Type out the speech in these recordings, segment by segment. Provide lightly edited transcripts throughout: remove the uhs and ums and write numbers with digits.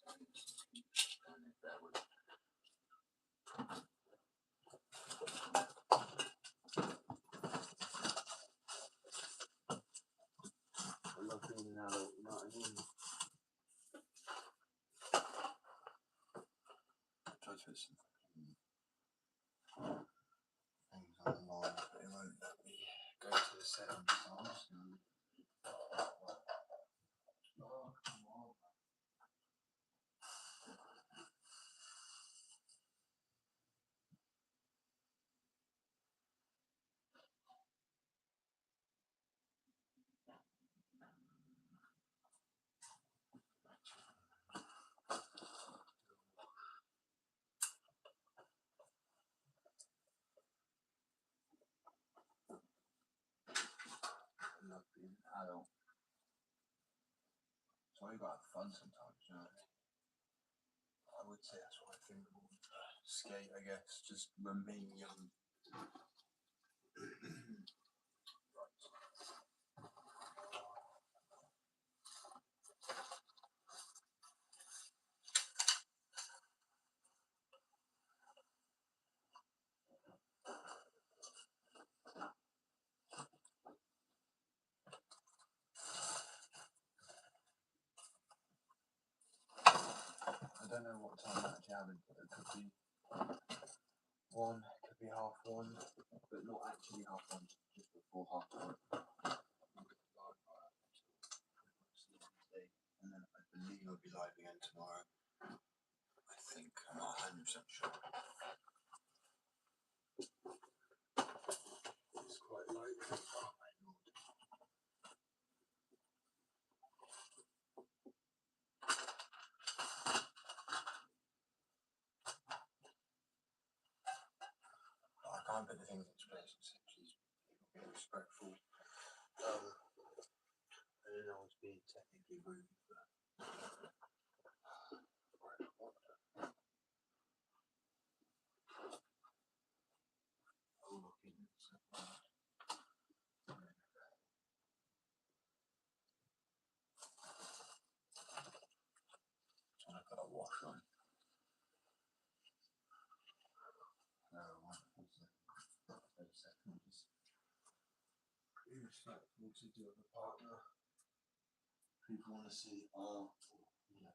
I love being an adult, you know what I mean? Try to put some things online, but it won't let me go to the settings, so I'm just going to... Oh, come on. I love being an adult. So you got to have fun sometimes, you know what I mean? I would say that's what I think of skate, I guess, just remain young. I don't know what time I'm actually having, but it could be 1, it could be 1:30, but not actually 1:30, just before 1:30. And then I believe I'll be live again tomorrow. I think, I'm not 100% sure. It's quite likely. Oh my lord. I can't put the things into place, essentially. People being respectful. I don't know what's being technically rude, but... I've got a wash on. Wait a second, just be respectful to the other partner. People want to see art, you know.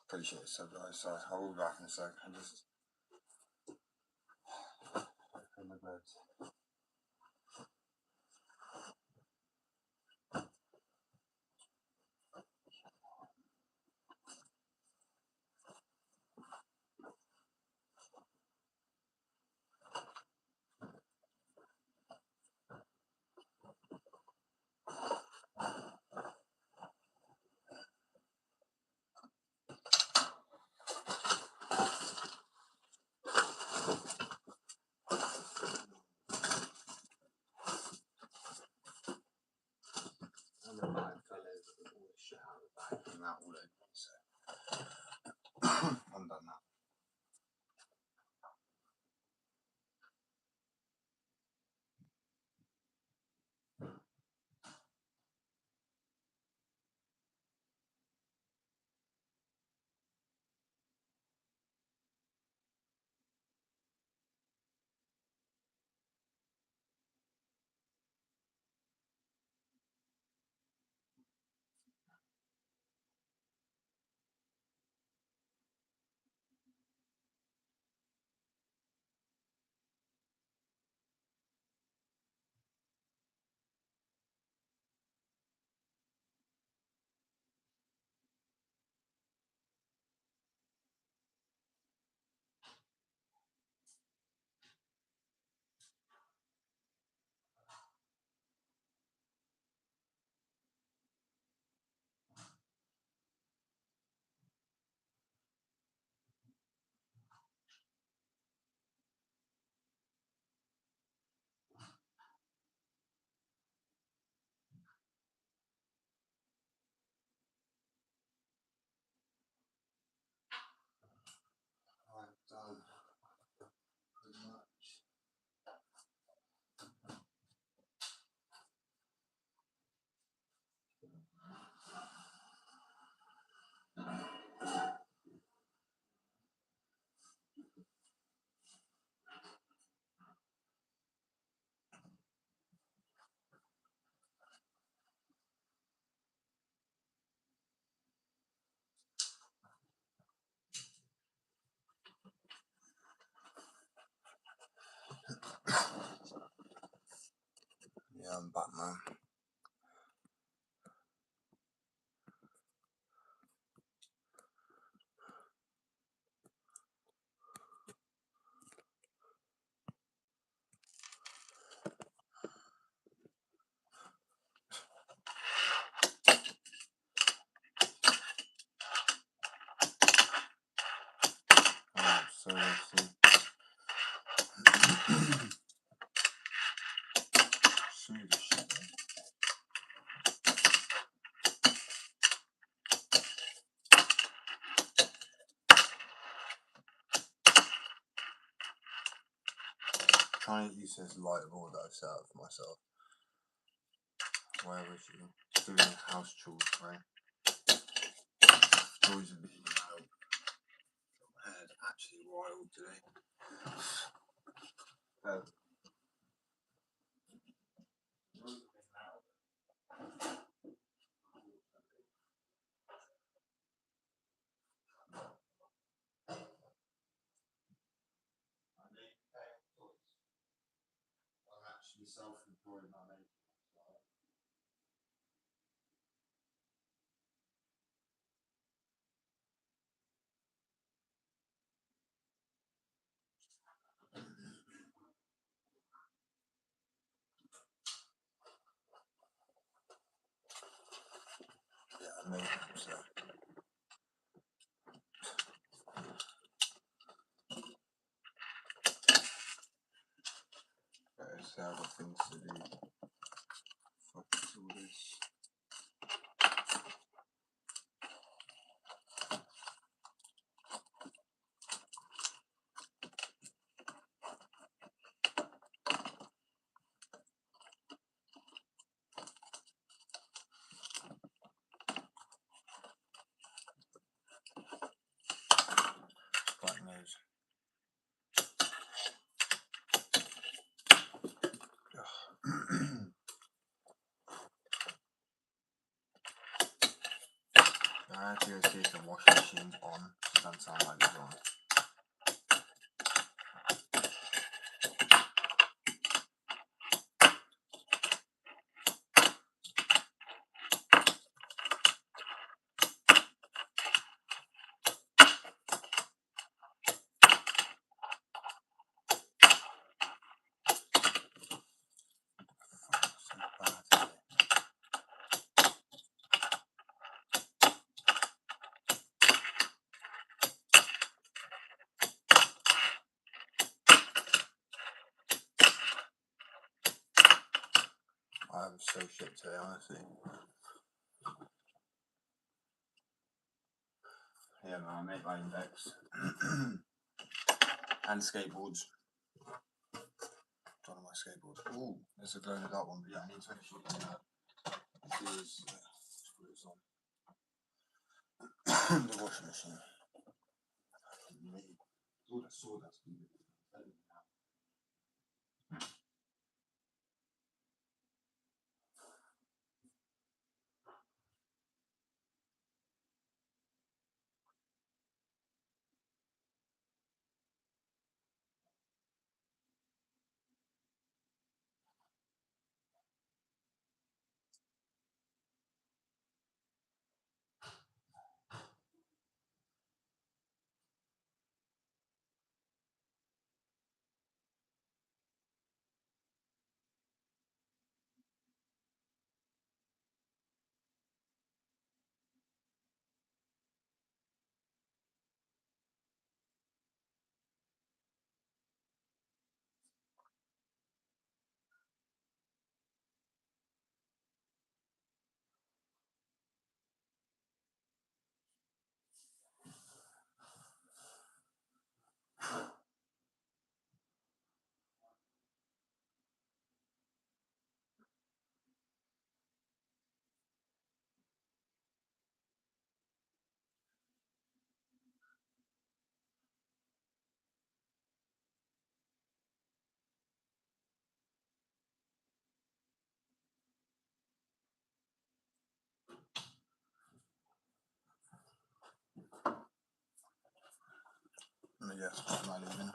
Appreciate it, so guys. So I'll be back in a sec. I just open the beds. back, man. So let's see. Smooth as shit, man. Trying to use this light board that I've set up for myself. Where was you? Doing house chores, right? Always a bit loud. My head actually wild today. I'm actually self-employed, not making. Yeah, amazing. So. There's the other things to do. Fuck is all this? Black nose. I had to go see if the washing machine's on. It doesn't sound like it's on. So bad today. I'm so shit today, honestly. Yeah, man, I make my index. And skateboards. One of my skateboards. Ooh, there's a glow in the dark one, but yeah, I need to finish it. This is what it's on. The washing machine. All that sawdust. Yes, I'm not leaving.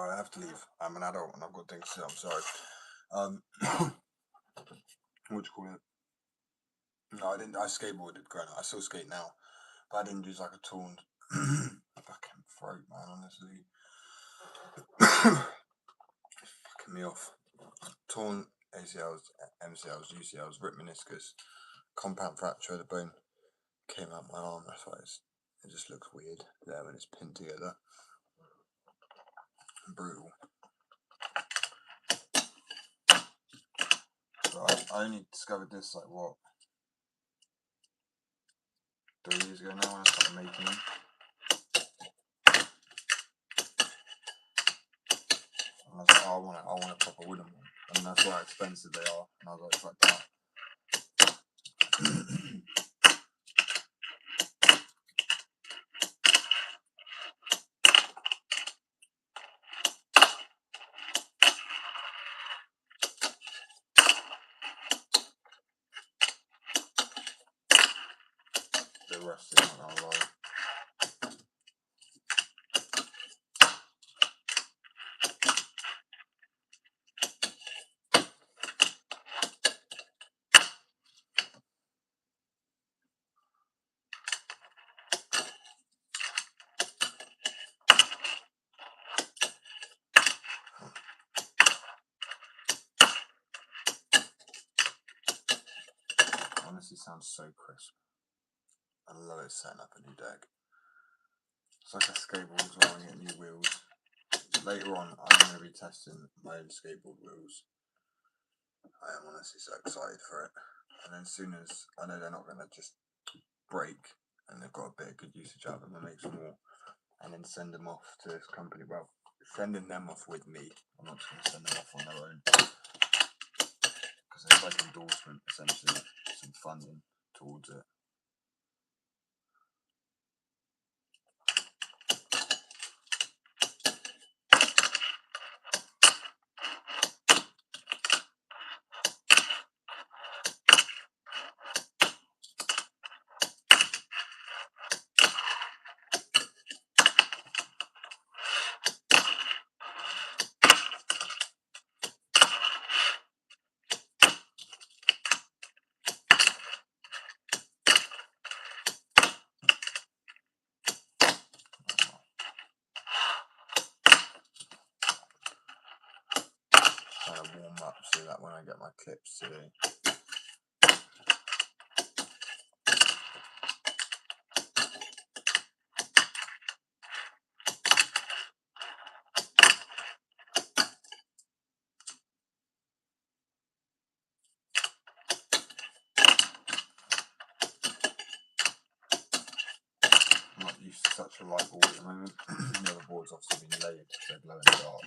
I have to leave. I'm an adult and I've got things to do. I'm sorry. What do you call it? No, I didn't. I skateboarded growing up. I still skate now, but I didn't use like a torn fucking throat, man. Honestly, fucking me off. Torn ACLs, MCLs, UCLs, ripped meniscus, compound fracture of the bone came out my arm. That's why it just looks weird there when it's pinned together. Brutal. Right, I only discovered this like what, 3 years ago now when I started making them. And I was like, oh, I want a proper wooden one, and that's how expensive they are. And I was like, fuck that. They're rusty, I'm not gonna lie. Honestly, sounds so crisp. I love it setting up a new deck. It's like a skateboard as well when you get new wheels. Later on, I'm going to be testing my own skateboard wheels. I am honestly so excited for it. And then as soon as I know they're not going to just break and they've got a bit of good usage out of them, I make some more and then send them off to this company. Well, sending them off with me. I'm not just going to send them off on their own. Because it's like endorsement, essentially, some funding towards it. Trying to warm up so that when I get my clips today. I'm not used to such a light board at the moment. The other board's obviously been layered because they're glow in the dark.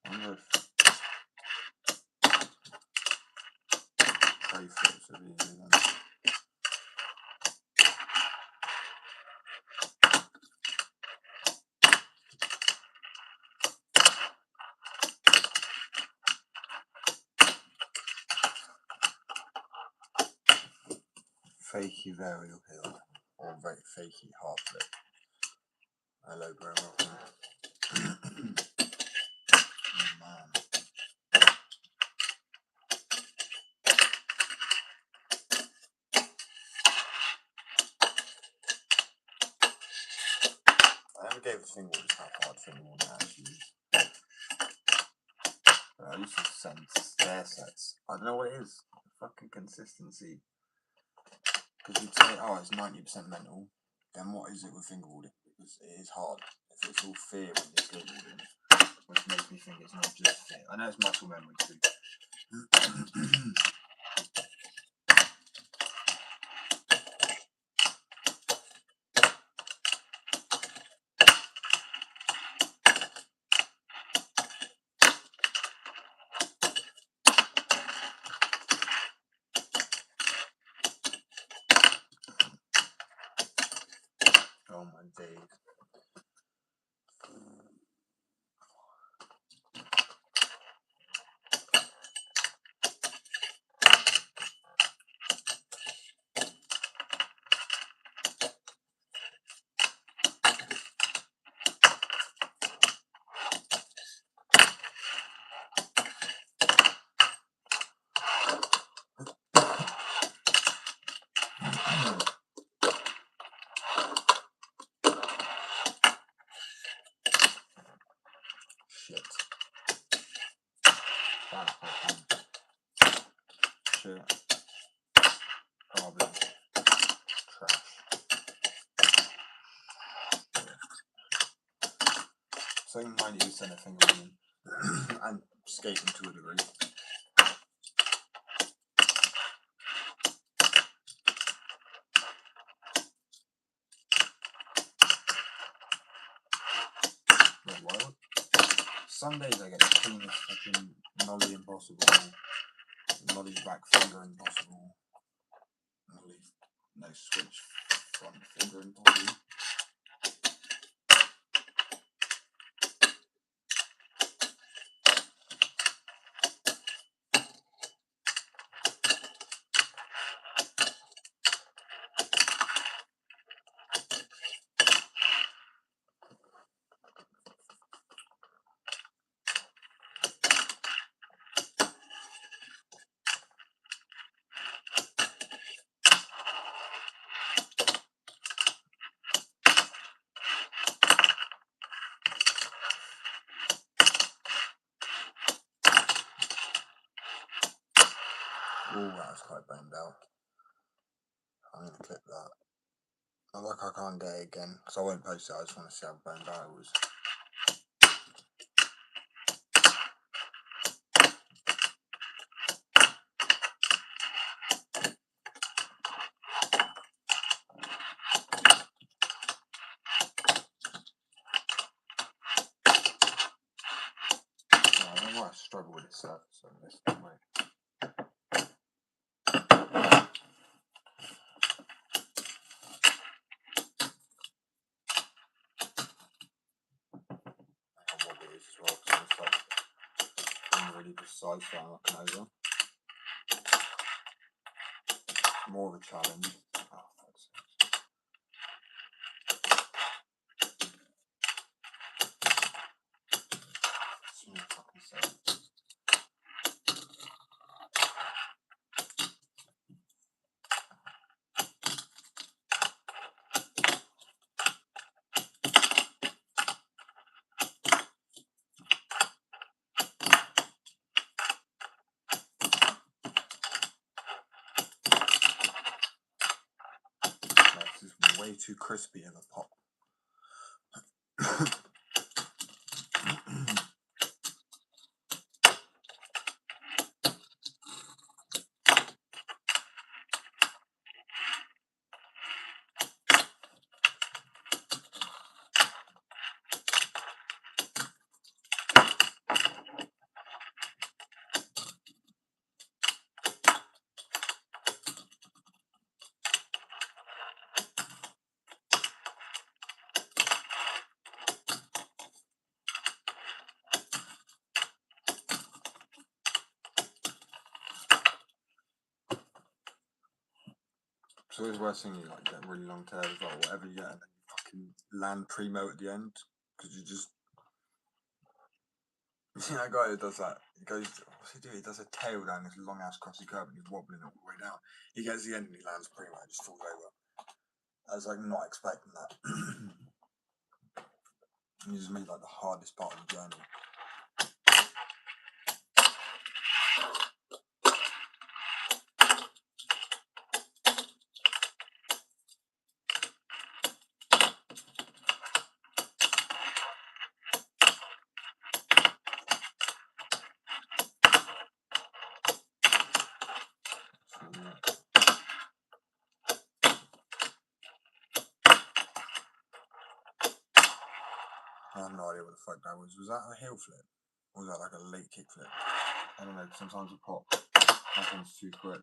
I wonder if tray flips would be easy then. Fakey varial hill or fakey half flip. Hello, Graham. Welcome. Oh, man. I never gave a fingerboard just how hard fingerboard actually is. But I used to send stair sets. I don't know what it is. The fucking consistency. Because you'd say, oh, it's 90% mental. Then what is it with fingerboarding? Because it is hard. If it's all fear when you're skateboarding, which makes me think it's not just fear. I know it's muscle memory too. shit. Bad fucking shit. Garbage. Trash. Saying 90% of fingerboarding and skating to a degree. Sundays I get the cleanest fucking nollie impossible, nollie back finger impossible, nollie no switch front finger impossible. Oh, that was quite boned out. I'm going to clip that. Not like I can't get it again, because I won't post it, I just want to see how boned out it was. Yeah, I don't know why I struggle with this surface on this way. As well, so it's like being really precise down like an over. More of a challenge. Oh, fuck's sake. Smooth fucking safe. This is way too crispy of a pop. So it's worse thing you like get really long tails as well, whatever you get, and then you fucking land primo at the end because you just. You see that guy who does that? He goes, what's he do? He does a tail down this long ass crossy curve and he's wobbling all the way down. He gets to the end and he lands primo and just falls over. I was like not expecting that. And he just made like the hardest part of the journey. I have no idea what the fuck that was. Was that a heel flip? Or was that like a late kick flip? I don't know, sometimes it pop happens too quick.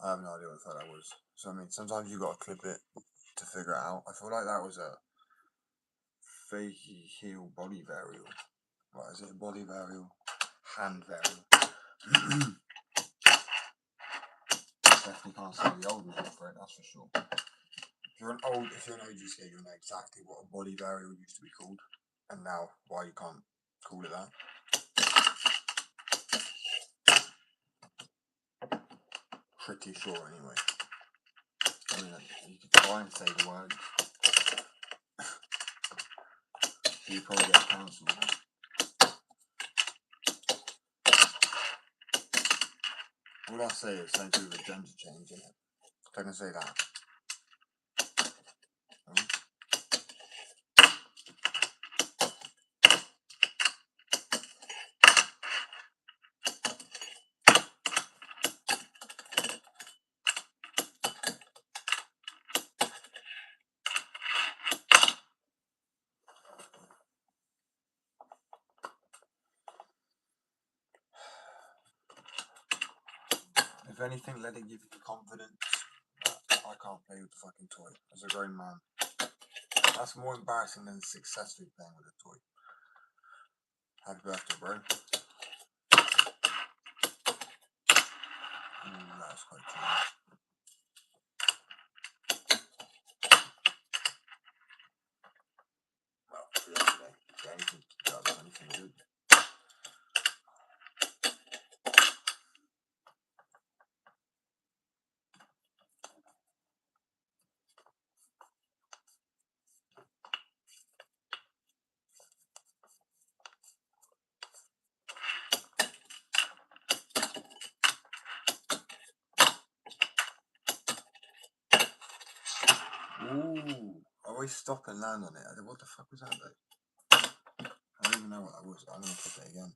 I have no idea what the fuck that was. So I mean, sometimes you gotta clip it to figure it out. I feel like that was a fakey heel body varial. What is it? Body varial, hand varial. Definitely can't say the old name for it, that's for sure. If you're an OG skater, you'll know exactly what a body varial used to be called, and now why you can't call it that. Pretty sure, anyway. I mean, you could try and say the word. You probably get cancelled. All I say is something to do with a gender change, isn't it? I can say that. If anything, let it give you the confidence that I can't play with the fucking toy as a grown man. That's more embarrassing than successfully playing with a toy. Happy birthday, bro. Ooh, that's quite true. Well, yesterday, anything good. Ooh, I always stop and land on it. What the fuck was that, though? I don't even know what that was. I'm gonna put it again.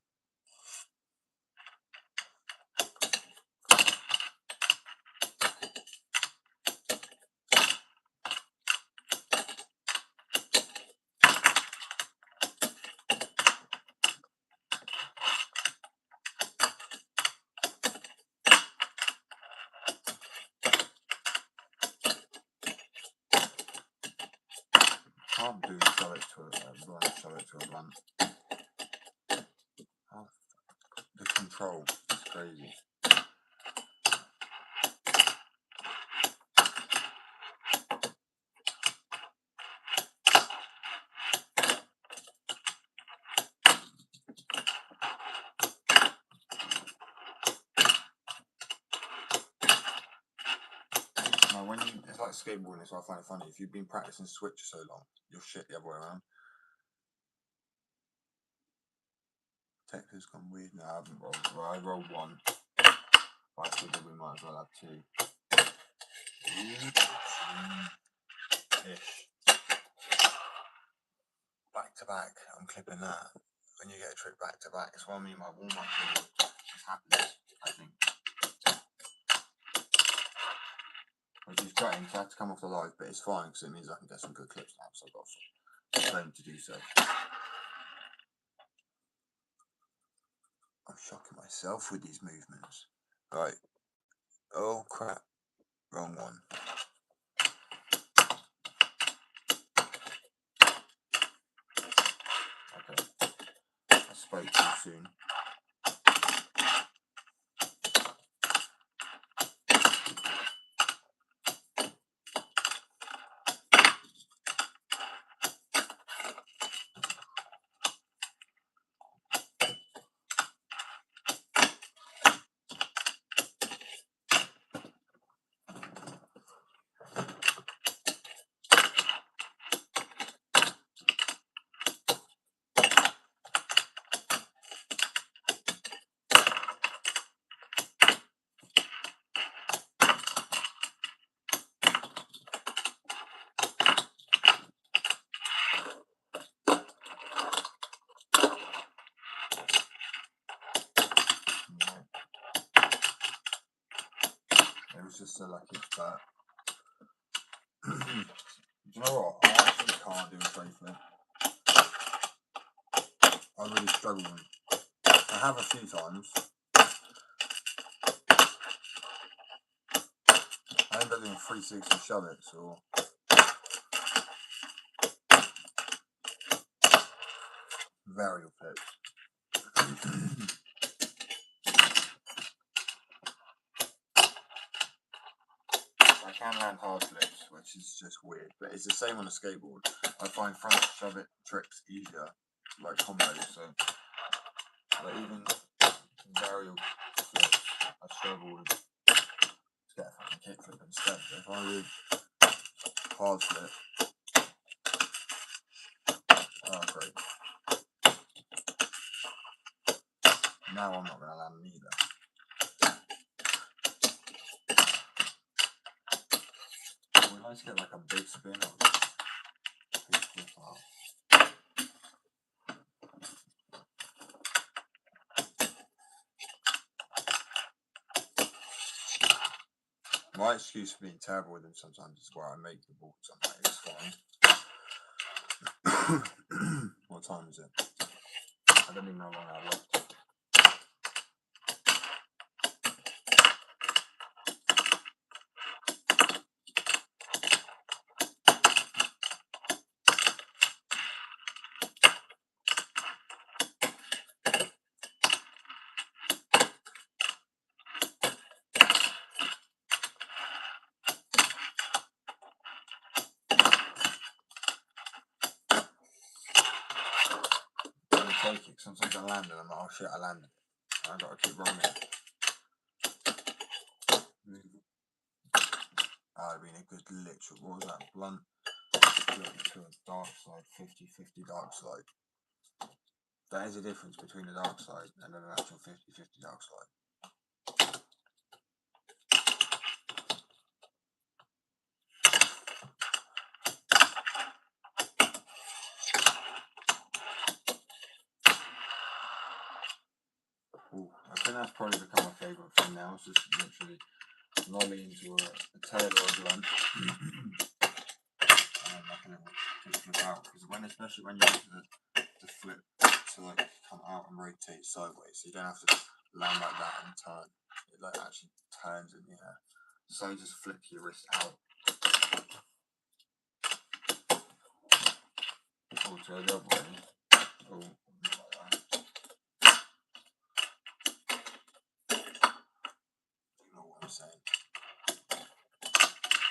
Can't do show it to a blunt. Oh, the control is crazy. Now, it's like skateboarding, so I find it funny. If you've been practicing switch so long, you'll shit the other way around. Texture's gone weird now. I haven't rolled. Well, I rolled one. I figured we might as well have two. Ish. Back to back. I'm clipping that. When you get a trick back to back, it's what I mean by warm up period. It happens, I think. Which is gutting, so I have to come off the live, but it's fine because it means I can get some good clips now, so I've got time to do so. I'm shocking myself with these movements. Right. Oh crap. Wrong one. Okay. I spoke too soon. It was just a lucky start. Do you know what? I actually can't do a straight flip. I really struggle with it. I have a few times. I end up doing 360 shove-its or varial flips. I can land hard flips, which is just weird, but it's the same on a skateboard. I find front shove it tricks easier, like combos, so like even varial flips I struggle with to get a fucking kickflip instead. But if I do hard flip, oh great. Now I'm not going to land either. Would I just get like a big spin or big flip out? My excuse for being terrible with them sometimes is where I make the ball sometimes. It's fine. What time is it? I don't even know how long I have left. Take it. Sometimes I land and I'm like, oh shit, I landed. And I've got to keep rolling. That would have been a good literal, what was that? Blunt split to a dark side, 50-50 dark side. There is a difference between the dark side and an actual 50-50 dark side. Ooh, I think that's probably become my favourite thing now. It's just literally lolly into a tail or a blunt. And like a little just flip out. Because especially when you use the flip to like come out and rotate sideways, so you don't have to land like that and turn. It like actually turns in the air. So you just flip your wrist out. Or to the other way. Oh, like that. You know what I'm saying.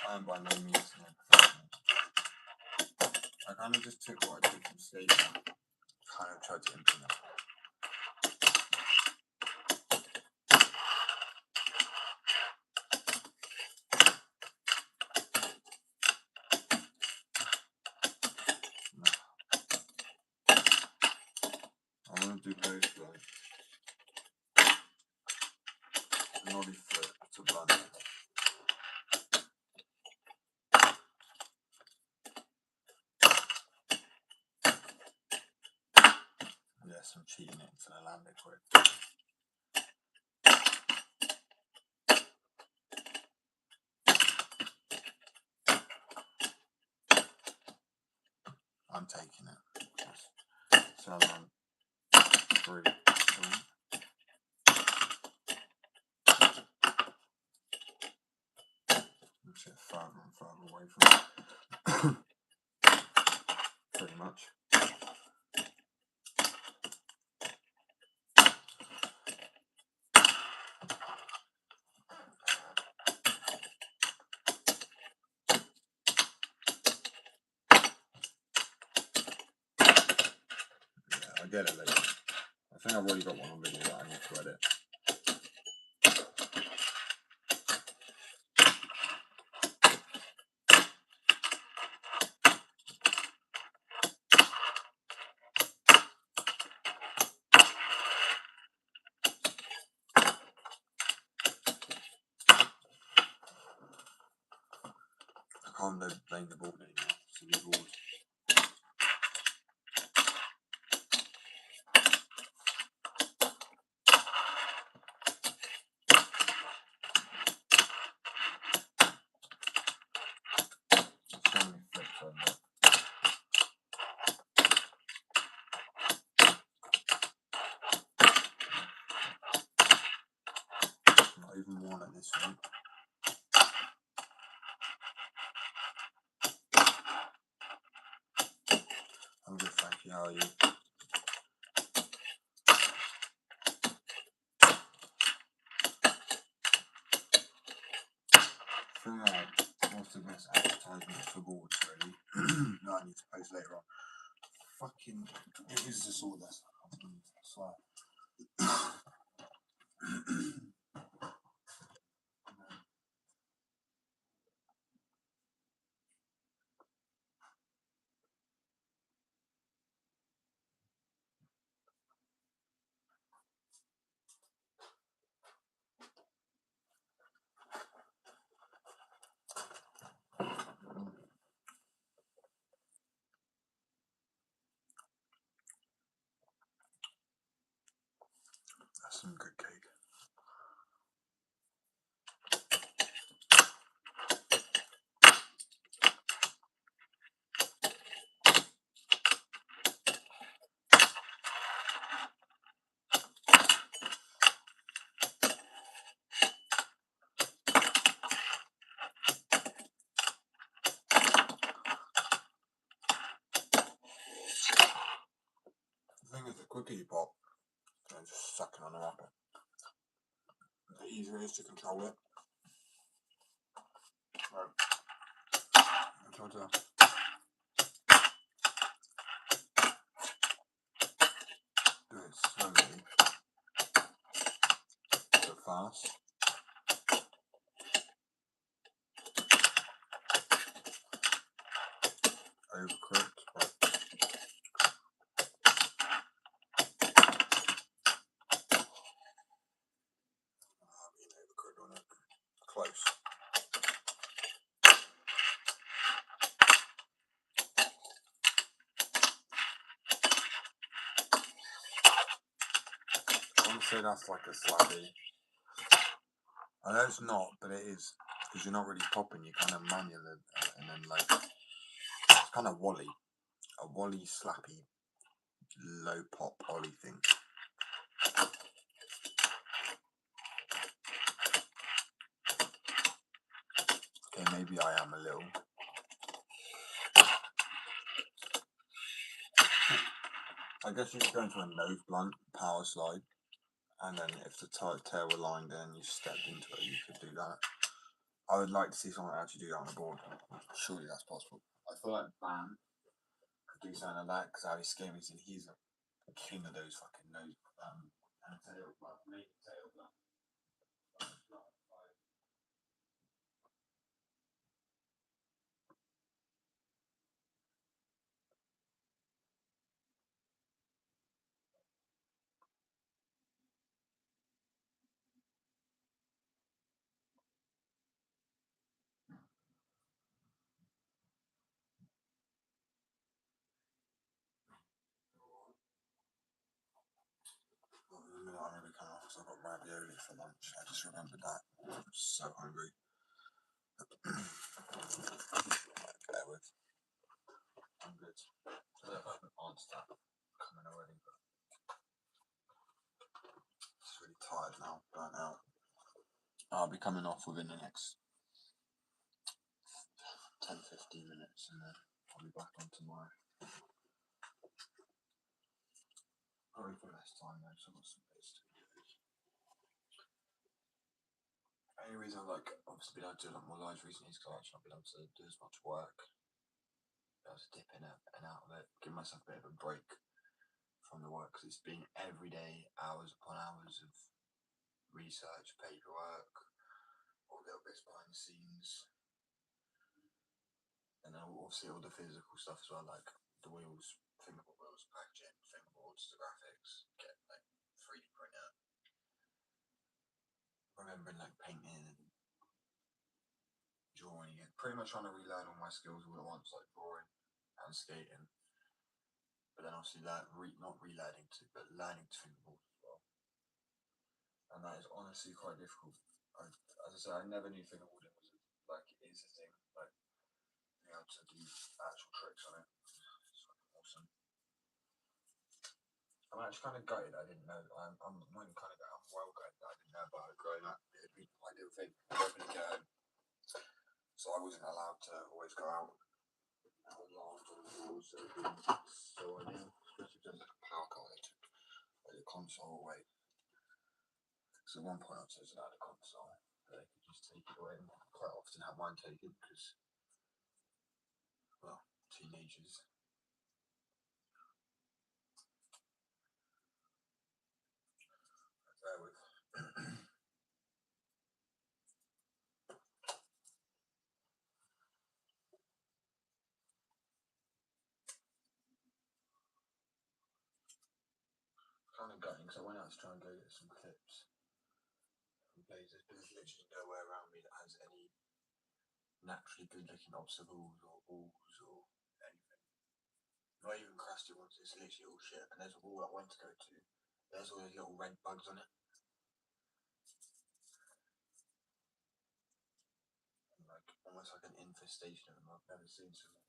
I am by no means no professional. I kind of just took what I did from skating, kind of tried to implement it. I want to do both like noddy flip to blunt. Yes, I'm cheating it until I land it quick. I'm taking it. So I'm on 3. Let's get further and further away from it. Pretty much. I'll get it later. I think I've already got one on video that I need to edit. I can't blame the board anymore. It's a new board. Not even one at this rate. I'm good, thank you. How are you? what's the best advertisement for boards, really? No, I need to post later on. Fucking, it is just all this. I swear. That's some good cake. The thing is, the quicker you pop, and just sucking on the wrapper, the easier it is to control it. Right. I'm trying to do it slowly, but fast. Overcooked, but being overcooked on it. Close. I want to say that's like a slappy. I know it's not, but it is, because you're not really popping, you kind of manual it, and then like, it's kind of Wally. A Wally slappy, low pop Ollie thing. Okay, maybe I am a little. I guess you could go into a nose blunt power slide, and then if the tail were lined in and you stepped into it, you could do that. I would like to see someone actually do that on a board. Surely that's possible. I feel like Bam could do something like that, because how he's scaring me, he's a king of those fucking nose and tail blunt, tail blunt. I'm really kind of, because I got ravioli for lunch. I just remembered that. I'm so hungry. Bear with. I'm good. I don't know if I can answer that coming already, but just really tired now, burnt out. I'll be coming off within the next 10-15 minutes, and then I'll be back on tomorrow. Probably for less time though, so I've got some bits to do. The only reason I obviously been able to do a lot more lives recently is because I've actually not been able to do as much work. I was dipping in and out of it, give myself a bit of a break from the work, because it's been every day, hours upon hours of research, paperwork, all little bits behind the scenes, and then obviously all the physical stuff as well, like the wheels, fingerboard wheels, packaging, fingerboards, the graphics, get like 3D printer, remembering like painting and drawing again, pretty much trying to relearn all my skills all at once, like drawing and skating, but then obviously that not relearning to, but learning to fingerboard as well, and that is honestly quite difficult. As I said, I never knew fingerboarding was like it is a thing, like being able to do actual tricks on it. It's fucking awesome. I'm actually kind of gutted I didn't know. I'm not even kind of gutted, I'm well gutted that I didn't know about it growing up. It'd be my little thing. Opening get home. So I wasn't allowed to always go out on lawns or walls, so it'd be so ideal. Especially if there's like a power car, they took like the console away. So at one point I was allowed a console, but they could just take it away, and quite often have mine taken because, well, teenagers. Bear with. Kind of gutting because I went out to try and go get some clips from places, but there's literally nowhere around me that has any naturally good looking obstacles or walls or anything. Not even crusty ones, it's literally all shit. And there's a wall I went to go to, there's all those little red bugs on it. And like almost like an infestation of them. I've never seen so many.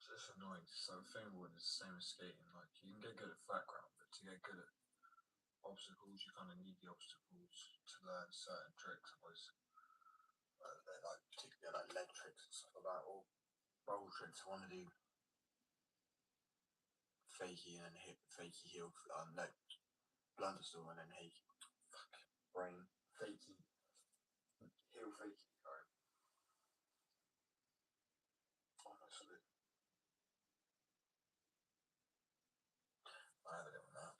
It's just annoying. So fingerboarding is the same as skating. Like you can get good at flat ground, but to get good at obstacles, you kind of need the obstacles to learn certain tricks. Otherwise, they're like particularly like leg tricks and stuff like that, or roll tricks. I want to do fakey and then hit fakey heel, leg blunderstone and then brain fakey heel fakey. Sorry, honestly, I have a little nap.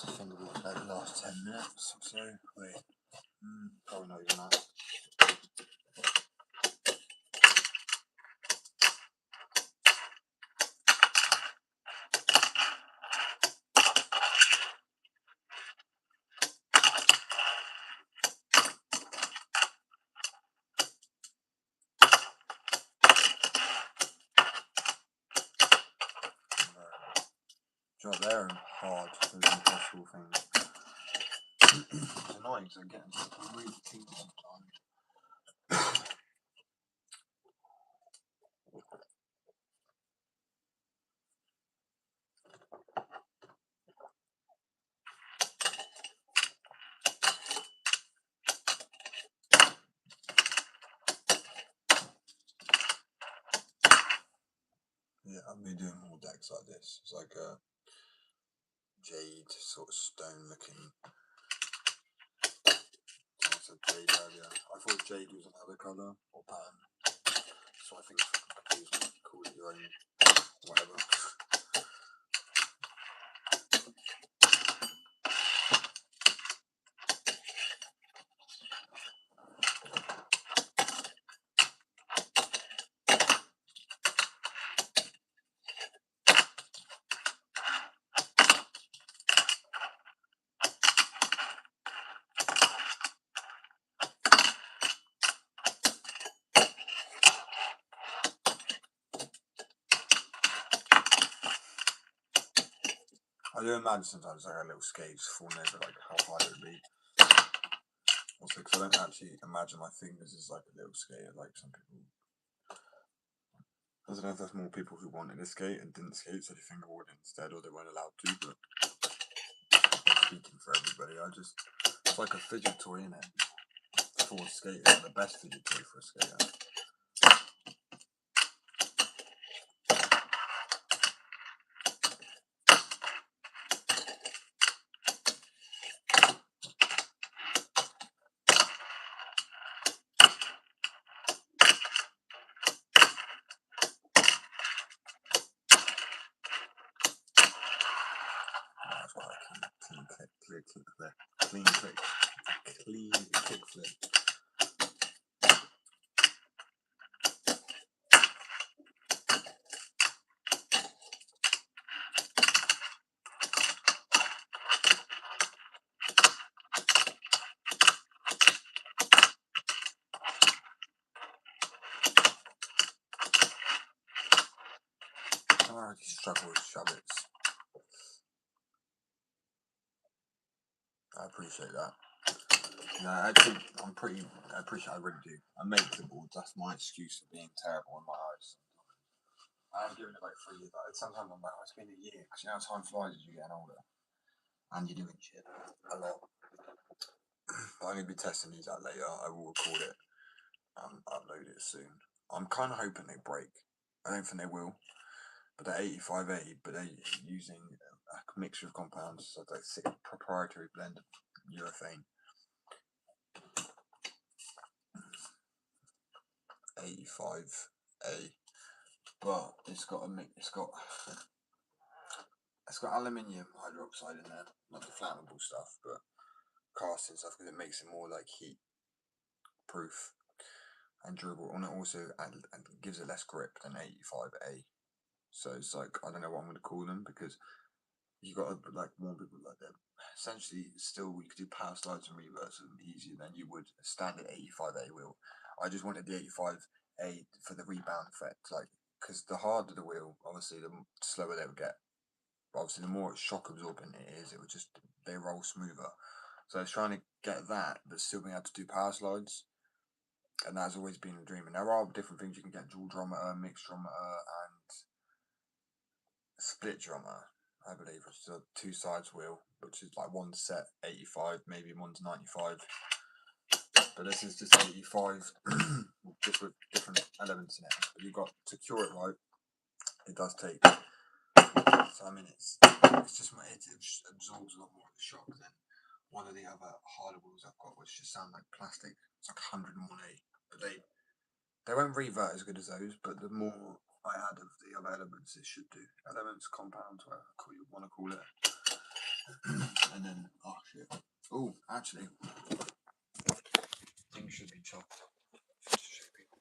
What's the fingerboard like the last 10 minutes or so? Wait, probably not even that. Job there and hard, those impossible things. It's annoying because I'm getting really tingle sometimes. Yeah, I'll be doing more decks like this. It's like a jade sort of stone looking. I said jade earlier. I thought jade was another colour or pattern. So I think it's fucking confusing. Call it your own whatever. I do imagine sometimes like a little skates falling over, like how hard it would be. Also, because I don't actually imagine my fingers as like a little skater, like some people. I don't know if there's more people who wanted to skate and didn't skate, so they fingerboarded instead, or they weren't allowed to. But I'm speaking for everybody. It's like a fidget toy, innit? For skaters, the best fidget toy for a skater. That's quite a clean kick flip. I already struggle with shovels. I appreciate that. No, actually, I really do. I make the boards. That's my excuse for being terrible in my eyes. I've given it like 3 years. Like, sometimes I'm like, oh, it's been a year. Because you know how time flies as you get older. And you're doing shit a lot. But I'm going to be testing these out later. I will record it and upload it soon. I'm kind of hoping they break. I don't think they will. But they're 85A, but they're using a mixture of compounds. So it's a proprietary blend of urethane. 85A. But it's got aluminium hydroxide in there, not the flammable stuff, but casting stuff, because it makes it more like heat proof and durable, and it also and gives it less grip than 85A. So it's like, I don't know what I'm going to call them, because you got to like warn people like that. Essentially, still we could do power slides and reverse them easier than you would a standard 85A wheel. I just wanted the 85A for the rebound effect, like, because the harder the wheel, obviously, the slower they would get. Obviously, the more shock absorbent it is, they roll smoother. So I was trying to get that, but still being able to do power slides, and that's always been a dream. And there are different things you can get: dual drummer, mixed drummer, and split drummer. I believe it's a 2 sides wheel, which is like one's set 85, maybe one's 95. But this is just 85, just with different elements in it. But you've got to cure it right. It does take. So I mean, it's just it absorbs a lot more of the shock than one of the other harder wheels I've got, which just sound like plastic. It's like 101A, but they won't revert as good as those. But the more I add of the other elements, it should do. Elements, compounds, whatever you want to call it. And then, oh shit. Oh, actually, things should be chopped. Just to show people.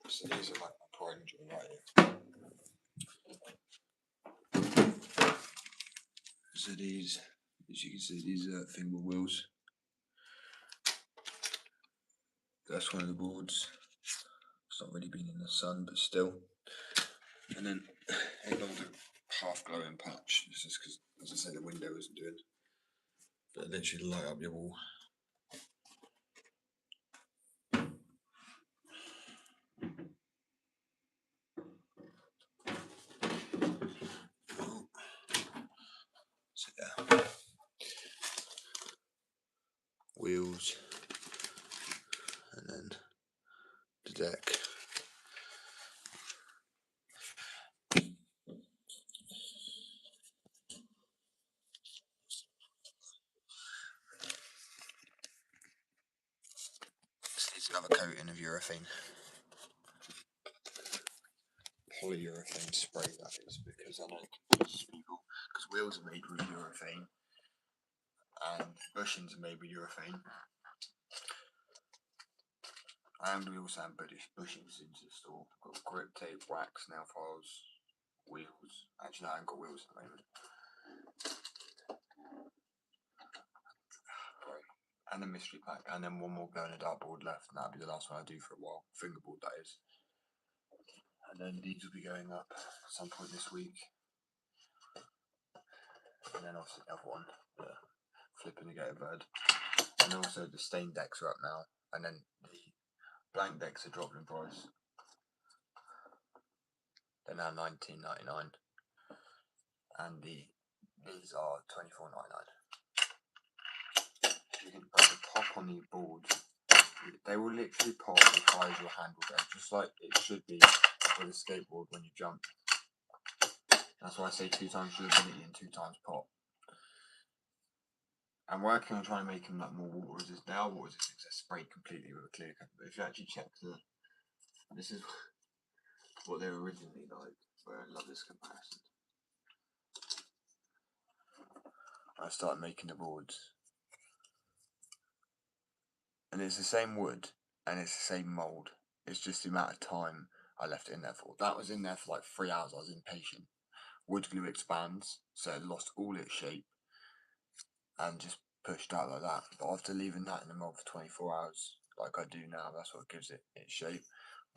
So these are like my pride and joy right here. So these, as you can see, these are fingerboard wheels. That's one of the boards. It's not really been in the sun, but still. And then ignore the half glowing patch. This is because, as I said, the window isn't doing. But literally light up your wall. So yeah, wheels, and then the deck. This needs another coating of urethane. Polyurethane spray, that is, because I know it confuses people, because wheels are made with urethane and bushings are made with urethane, and we also have bushings into the store. We've got grip tape, wax, nail files, wheels. Actually, I haven't got wheels at the moment. Right. And a mystery pack, and then one more glow in the dartboard left, and that'll be the last one I do for a while. Fingerboard, that is. And then these will be going up at some point this week. And then obviously the other one, the flipping the gator bird. And also the stained decks are up now. And then the blank decks are dropped in price. They're now $19.99. And these are $24.99. You can put the pop on the board. They will literally pop as high as your hand will go, just like it should be with a skateboard when you jump. That's why I say 2 times durability and 2 times pop. I'm working on trying to make them like more water resistant. They are water resistant because they're sprayed completely with a clear coat. But if you actually check this is what they were originally like. Where I love this comparison. I started making the boards, and it's the same wood and it's the same mould. It's just the amount of time I left it in there for. That was in there for like 3 hours. I was impatient. Wood glue expands, so it lost all its shape and just pushed out like that. But after leaving that in the mould for 24 hours, like I do now, that's what gives it its shape.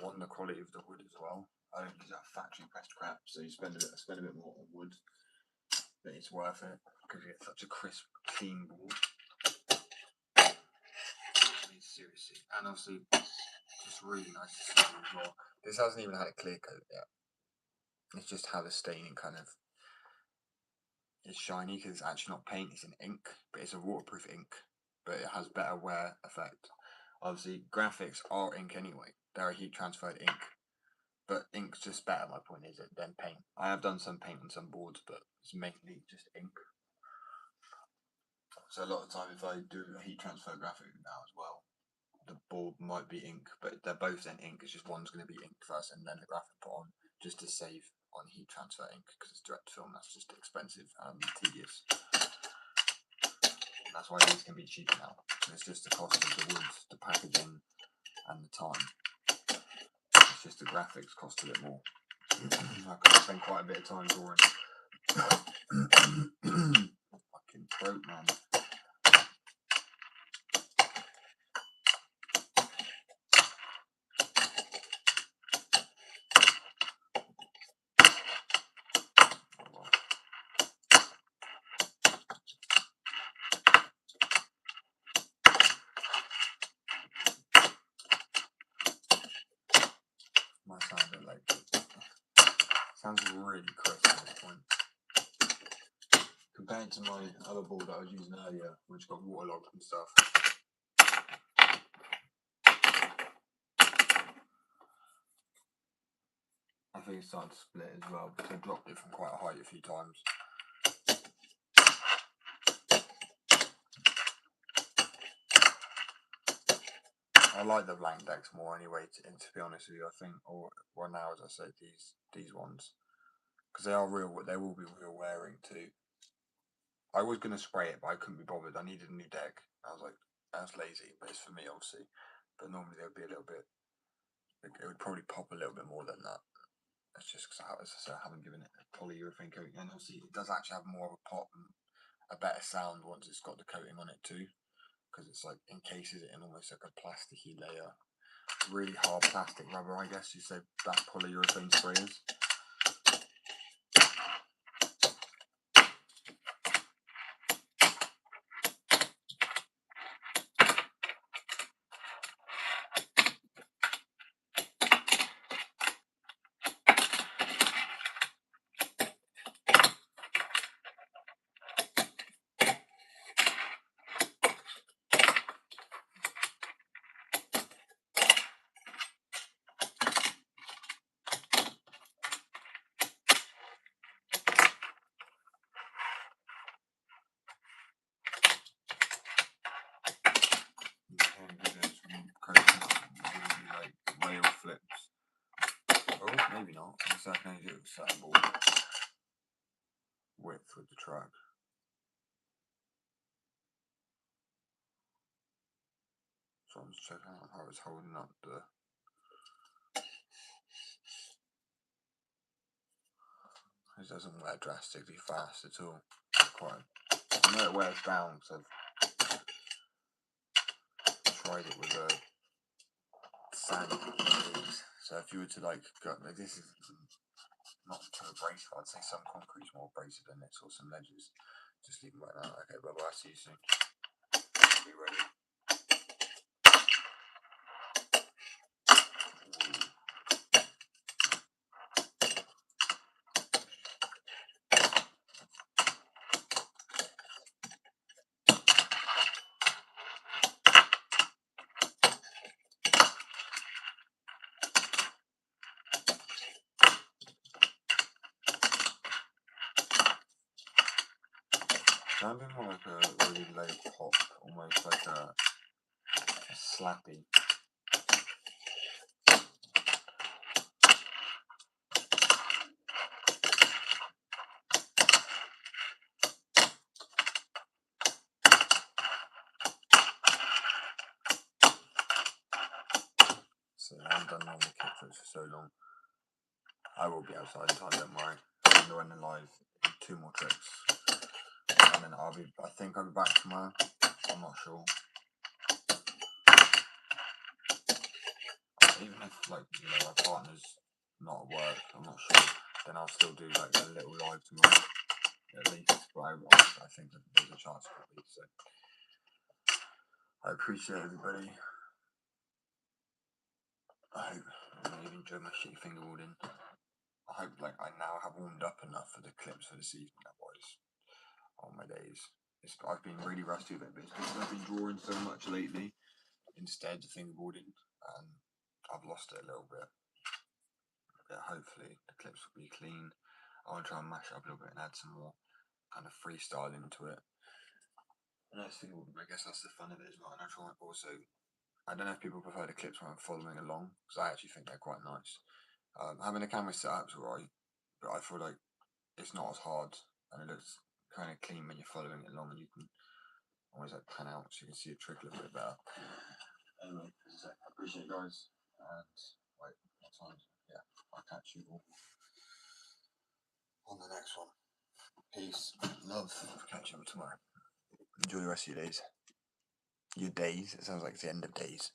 One, the quality of the wood as well. I don't use that factory pressed crap, so you spend a bit more on wood, but it's worth it because you get such a crisp, clean board. I mean, seriously, and obviously, it's really nice to see as well. This hasn't even had a clear coat yet. It's just how the staining kind of is shiny because it's actually not paint; it's an ink, but it's a waterproof ink, but it has better wear effect. Obviously, graphics are ink anyway; they're a heat transferred ink. But ink's just better, my point is, than paint. I have done some paint on some boards, but it's mainly just ink. So a lot of the time, if I do a heat transfer graphic now as well, the board might be ink, but they're both then ink. It's just one's going to be ink first and then the graphic put on, just to save on heat transfer ink, because it's direct film, that's just expensive and tedious. And that's why these can be cheaper now. It's just the cost of the wood, the packaging, and the time. It's just the graphics cost a bit more. I can spend quite a bit of time drawing. Fucking throat, man. Might sound a bit like sounds really crisp at this point. Compared to my other board that I was using earlier, which got waterlogged and stuff. I think it's starting to split as well, because I dropped it from quite a height a few times. I like the blank decks more anyway. To be honest with you, I think, or now as I say, these ones, because they are real. They will be real wearing too. I was gonna spray it, but I couldn't be bothered. I needed a new deck. I was like, that's lazy, but it's for me obviously. But normally they would be a little bit. It would probably pop a little bit more than that. It's just because as I said, I haven't given it a polyurethane coating, and obviously it does actually have more of a pop and a better sound once it's got the coating on it too, because it's like encases it in almost like a plasticky layer, really hard plastic rubber, I guess you say that polyurethane spray is. Like rail flips. Oh, maybe not. So I can only do it with certain ball width with the track. So I'm just checking out how it's holding up the. It doesn't wear drastically fast at all. Quite. I know it wears down because I've tried it with a sand. So if you were to like go, this is not too abrasive. I'd say some concrete's more abrasive than this, or some ledges. Just leave them like that. Okay, bye bye. See you soon. Be ready. Sounding more like a really low pop, almost like a slappy. So I haven't done normal kick flips for so long. I will be outside in time, don't worry. I'm running live in 2 more tricks. And then I think I'll be back tomorrow. I'm not sure. Even if like, my partner's not at work, I'm not sure, then I'll still do like a little live tomorrow. At least. But I think that there's a chance it could be, so I appreciate everybody. I hope you've enjoyed my shitty fingerboarding. I hope like I now have warmed up enough for the clips for this evening, otherwise on my days. I've been really rusty with it, but it's because I've been drawing so much lately instead of fingerboarding, and I've lost it a little bit. But hopefully the clips will be clean. I want to try and mash it up a little bit and add some more kind of freestyle into it. And I guess that's the fun of it as well. And I try also, I don't know if people prefer the clips when I'm following along, because I actually think they're quite nice. Having the camera set up's alright, but I feel like it's not as hard, and it looks kind of clean when you're following it along, and you can always like pan out so you can see a trick a little bit better. Anyway, as I say, I appreciate you guys, and wait, what time? Yeah, I'll catch you all on the next one. Peace, love, catch you tomorrow. Enjoy the rest of your days. Your days? It sounds like it's the end of days.